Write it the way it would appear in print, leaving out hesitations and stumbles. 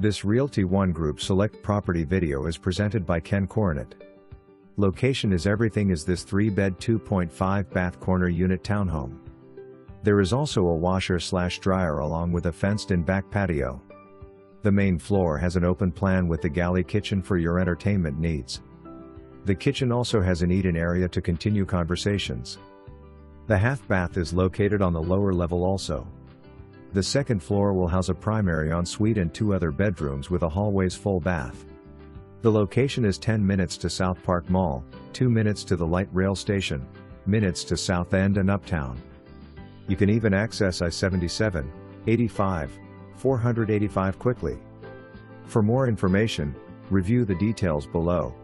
This Realty ONE Group Select property video is presented by Coronet. Location is everything is this 3-bed 2.5 bath corner unit townhome. There is also a washer/dryer along with a fenced-in back patio. The main floor has an open plan with the galley kitchen for your entertainment needs. The kitchen also has an eat-in area to continue conversations. The half bath is located on the lower level also. The second floor will house a primary ensuite and 2 other bedrooms with a hallway's full bath. The location is 10 minutes to Southpark Mall, 2 minutes to the light rail station, minutes to Southend and Uptown. You can even access I-77, 85, 485 quickly. For more information, review the details below.